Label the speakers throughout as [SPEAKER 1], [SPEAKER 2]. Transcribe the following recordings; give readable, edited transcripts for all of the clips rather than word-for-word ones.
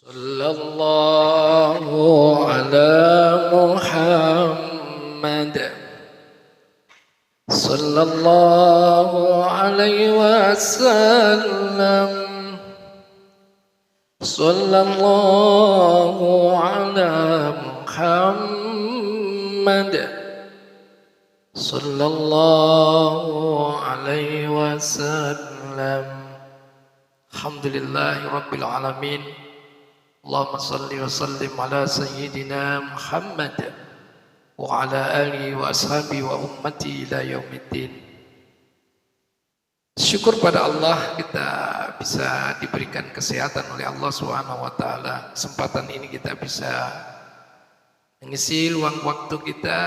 [SPEAKER 1] صلى الله على محمد صلى الله عليه وسلم صلى الله على محمد صلى الله عليه وسلم الحمد لله رب العالمين اللهم صل وسلم على سيدنا محمد وعلى آله wa ashabihi wa ummati ila yaumiddin. Syukur pada Allah kita bisa diberikan kesehatan oleh Allah Subhanahu wa taala. Kesempatan ini kita bisa mengisi luang waktu kita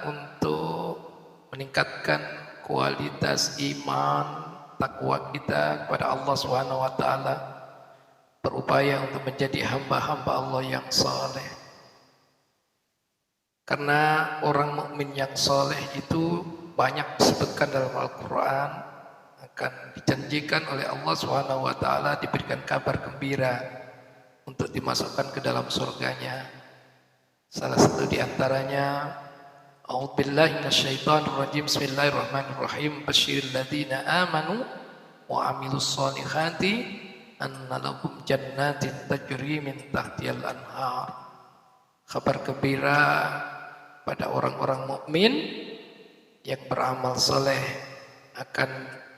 [SPEAKER 1] untuk meningkatkan kualitas iman, takwa kita kepada Allah Subhanahu wa taala. Berupaya untuk menjadi hamba-hamba Allah yang saleh. Karena orang mukmin yang saleh itu banyak disebutkan dalam Al-Quran, akan dijanjikan oleh Allah Subhanahu wa taala diberikan kabar gembira untuk dimasukkan ke dalam surganya. Salah satu di antaranya A'udzubillahi minasyaitonir rajim. Bismillahirrahmanirrahim. Basyiril ladzina amanu wa amilus solihati anna lahum jannatin tajri min tahtihal anhar. Kabar gembira pada orang-orang mukmin yang beramal saleh akan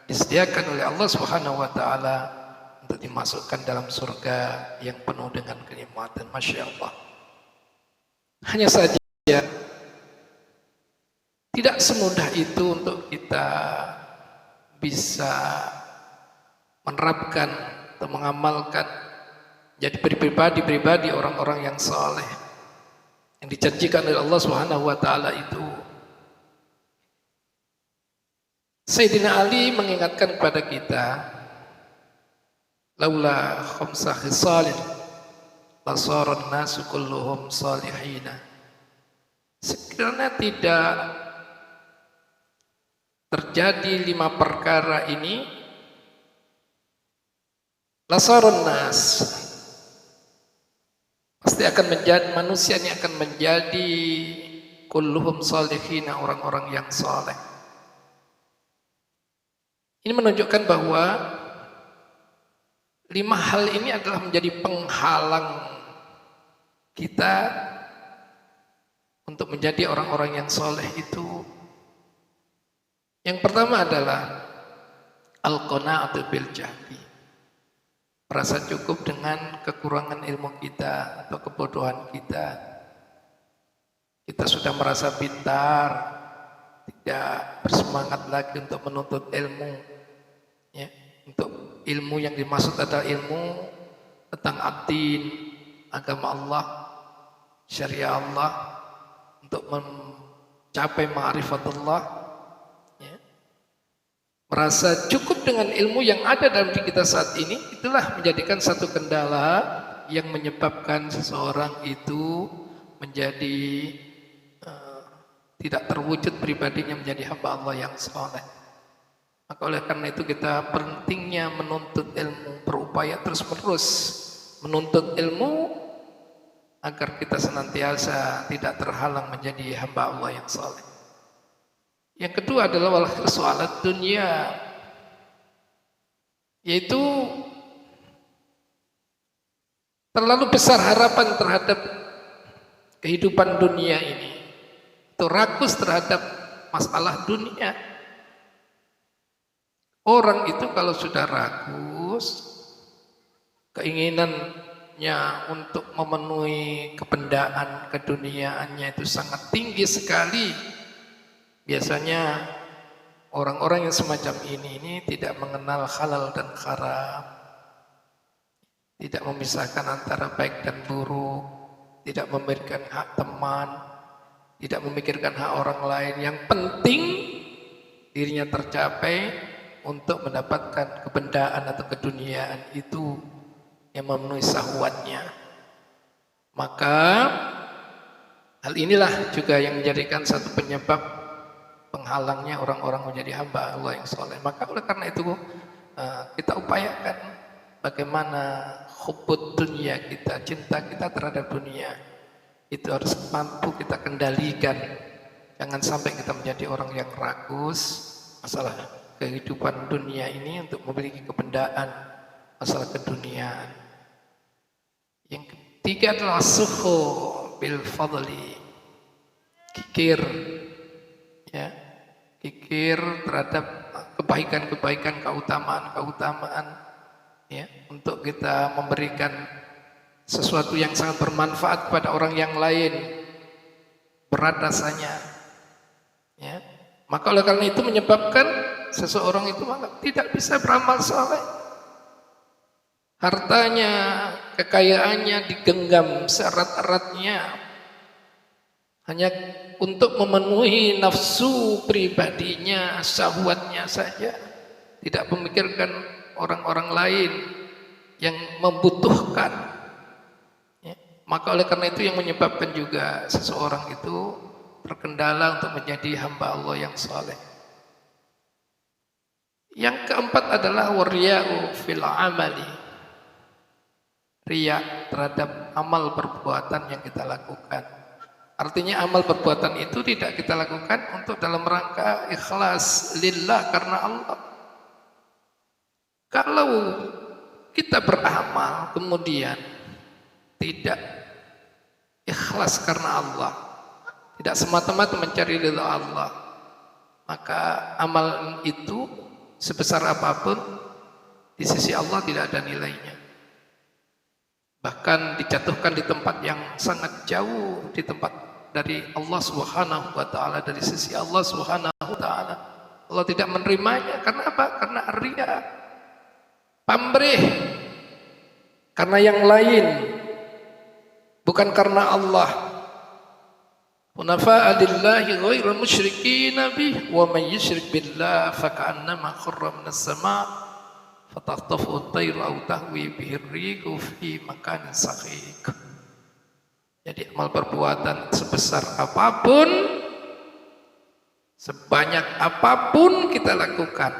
[SPEAKER 1] disediakan oleh Allah Subhanahu wa taala untuk dimasukkan dalam surga yang penuh dengan kenikmatan. Masya Allah. Hanya saja tidak semudah itu untuk kita bisa menerapkan atau mengamalkan jadi pribadi orang-orang yang saleh yang dijanjikan oleh Allah Subhanahu wa taala itu. Sayyidina Ali mengingatkan kepada kita, laula khamsa khisalin lasaran nasu kulluhum salihina. Sekiranya tidak terjadi 5 perkara ini, lasaran nas, pasti akan menjadi, manusia ini akan menjadi kulluhum salihina, orang-orang yang saleh. Ini menunjukkan bahwa 5 hal ini adalah menjadi penghalang kita untuk menjadi orang-orang yang saleh itu. Yang pertama adalah al-qanaatu bil jahli. Merasa cukup dengan kekurangan ilmu kita atau kebodohan kita. Kita sudah merasa pintar, tidak bersemangat lagi untuk menuntut ilmu. Ya, untuk ilmu yang dimaksud adalah ilmu tentang ad-din, agama Allah, syariat Allah, untuk mencapai ma'rifatullah. Ya. Merasa cukup dengan ilmu yang ada dalam diri kita saat ini, itulah menjadikan satu kendala yang menyebabkan seseorang itu menjadi tidak terwujud pribadinya menjadi hamba Allah yang saleh. Maka oleh karena itu kita pentingnya menuntut ilmu, berupaya terus-menerus menuntut ilmu agar kita senantiasa tidak terhalang menjadi hamba Allah yang saleh. Yang kedua adalah wal soalat dunia, yaitu terlalu besar harapan terhadap kehidupan dunia ini, atau rakus terhadap masalah dunia. Orang itu kalau sudah rakus, keinginannya untuk memenuhi kebendaan keduniaannya itu sangat tinggi sekali. Biasanya orang-orang yang semacam ini tidak mengenal halal dan haram, tidak memisahkan antara baik dan buruk, tidak memikirkan hak teman, tidak memikirkan hak orang lain. Yang penting dirinya tercapai untuk mendapatkan kebendaan atau keduniaan itu yang memenuhi syahwatnya. Maka hal inilah juga yang menjadikan satu penyebab penghalangnya orang-orang menjadi hamba Allah yang soleh. Maka oleh karena itu kita upayakan bagaimana hubbud dunia kita, cinta kita terhadap dunia itu harus mampu kita kendalikan. Jangan sampai kita menjadi orang yang rakus masalah kehidupan dunia ini untuk memiliki kebendaan masalah keduniaan. Yang ketiga adalah suhu bil fadli, kikir, ya, kikir terhadap kebaikan-kebaikan, keutamaan-keutamaan, ya, untuk kita memberikan sesuatu yang sangat bermanfaat kepada orang yang lain, berat rasanya, ya. Maka oleh karena itu menyebabkan seseorang itu tidak bisa beramal saleh. Hartanya, kekayaannya digenggam seerat-eratnya hanya untuk memenuhi nafsu pribadinya, syahwatnya saja, tidak memikirkan orang-orang lain yang membutuhkan, ya. Maka oleh karena itu yang menyebabkan juga seseorang itu terkendala untuk menjadi hamba Allah yang saleh. Yang keempat adalah warya'u fil amali, riya terhadap amal perbuatan yang kita lakukan. Artinya amal perbuatan itu tidak kita lakukan untuk dalam rangka ikhlas lillah, karena Allah. Kalau kita beramal kemudian tidak ikhlas karena Allah, tidak semata-mata mencari ridha Allah, maka amal itu sebesar apapun di sisi Allah tidak ada nilainya. Bahkan dijatuhkan di tempat yang sangat jauh, di tempat dari Allah Subhanahu wa taala, dari sisi Allah Subhanahu wa taala. Allah tidak menerimanya. Karena apa? Karena riya, pamrih, karena yang lain, bukan karena Allah. Hunafa'a lillahi ghairu musyrikin bih, wa man yusyrik billah faka'annama kharra minas sama' fatahtafu at-tayru aw tahwi bihi ar-rihu fi makanin sahiq. Jadi amal perbuatan sebesar apapun, sebanyak apapun kita lakukan,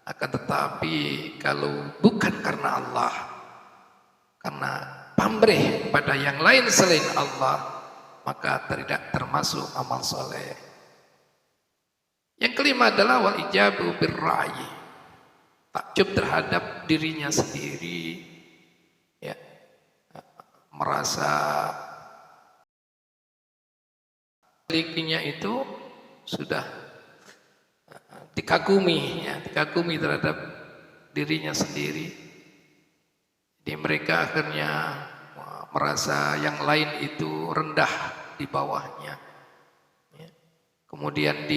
[SPEAKER 1] akan tetapi kalau bukan karena Allah, karena pamrih pada yang lain selain Allah, maka tidak termasuk amal soleh. Yang kelima adalah wal ijabu birra'yi, takjub terhadap dirinya sendiri, ya, merasa milikinya itu sudah dikagumi, ya, dikagumi terhadap dirinya sendiri. Jadi mereka akhirnya merasa yang lain itu rendah di bawahnya, ya. Kemudian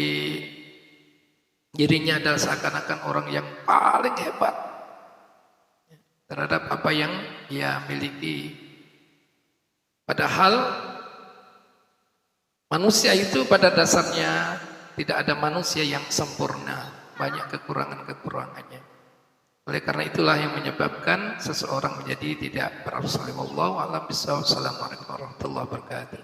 [SPEAKER 1] dirinya adalah seakan-akan orang yang paling hebat terhadap apa yang dia miliki. Padahal manusia itu pada dasarnya tidak ada manusia yang sempurna, banyak kekurangan-kekurangannya. Oleh karena itulah yang menyebabkan seseorang menjadi tidak beramal saleh. Wallahu a'lam bishawab. Assalamualaikum warahmatullahi wabarakatuh.